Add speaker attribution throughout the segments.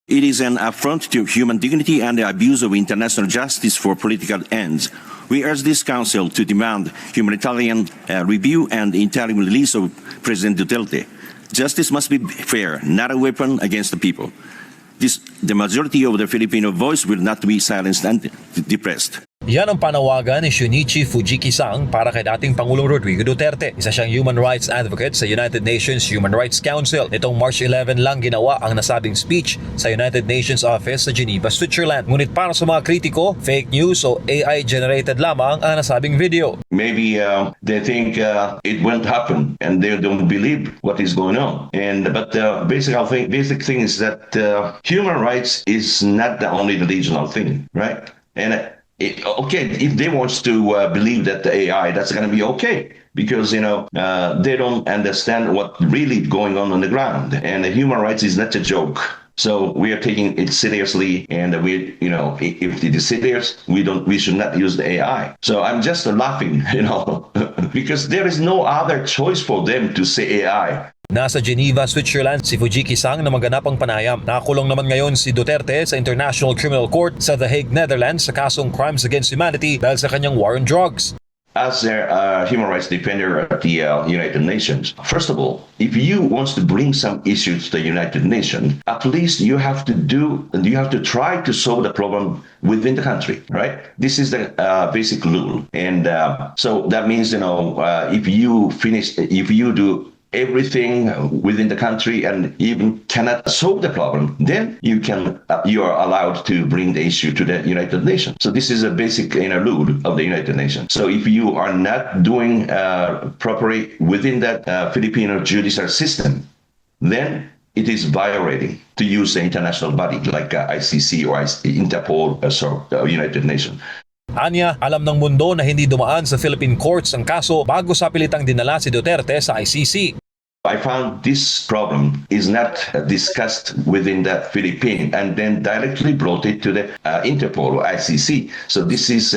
Speaker 1: It is an affront to human dignity and the abuse of international justice for political ends. We urge this Council to demand humanitarian review and interim release of President Duterte. Justice must be fair, not a weapon against the people. The majority of the Filipino voice will not be silenced and depressed.
Speaker 2: Yan ang panawagan ni Shunichi Fujiki-san para kay dating Pangulong Rodrigo Duterte. Isa siyang human rights advocate sa United Nations Human Rights Council. Itong March 11 lang ginawa ang nasabing speech sa United Nations Office sa Geneva, Switzerland. Ngunit para sa mga kritiko, fake news o AI-generated lamang ang nasabing video.
Speaker 3: Maybe they think it won't happen and they don't believe what is going on. But the basic thing is that human rights is not the only regional thing, right? And okay, if they want to believe that the AI, that's going to be okay because they don't understand what really going on the ground, and the human rights is not a joke. So we are taking it seriously, and if it is serious, we should not use the AI. So I'm just laughing, because there is no other choice for them to say AI.
Speaker 2: Nasa Geneva, Switzerland, si Fujiki-san na maganapang panayam. Nakakulong naman ngayon si Duterte sa International Criminal Court sa The Hague, Netherlands sa kasong crimes against humanity dahil sa kanyang war on drugs.
Speaker 3: As a human rights defender at the United Nations, first of all, if you want to bring some issues to the United Nations, at least you have to try to solve the problem within the country, right? This is the basic rule, and so that means if you do everything within the country and even cannot solve the problem, then you are allowed to bring the issue to the United Nations. So this is a basic rule of the United Nations. So if you are not doing properly within that Filipino judicial system, then it is violating to use the international body like ICC or Interpol or United Nations.
Speaker 2: Anya, alam ng mundo na hindi dumaan sa Philippine courts ang kaso bago sa pilitang dinala si Duterte sa ICC.
Speaker 3: I found this problem is not discussed within the Philippines and then directly brought it to the Interpol or ICC. So this is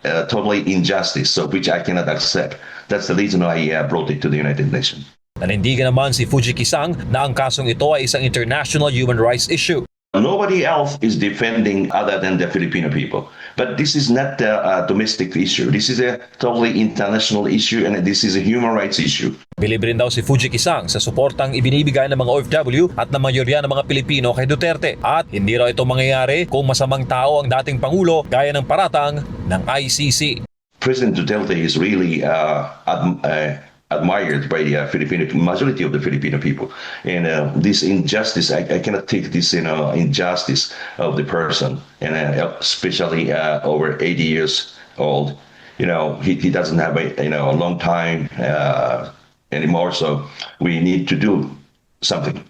Speaker 3: totally injustice, which I cannot accept. That's the reason why I brought it to the United Nations.
Speaker 2: Nanindigan naman si Fujiki-san na ang kasong ito ay isang international human rights issue.
Speaker 3: Nobody else is defending other than the Filipino people. But this is not a domestic issue. This is a totally international issue, and this is a human rights issue.
Speaker 2: Bilib rin daw si Fujiki-san sa suportang ibinibigay ng mga OFW at ng mayorya ng mga Pilipino kay Duterte. At hindi raw ito mangyayari kung masamang tao ang dating Pangulo gaya ng paratang ng ICC.
Speaker 3: President Duterte is really admired by the majority of the Filipino people, and this injustice, I cannot take this injustice of the person, and especially over 80 years old. He doesn't have a long time anymore, so we need to do something.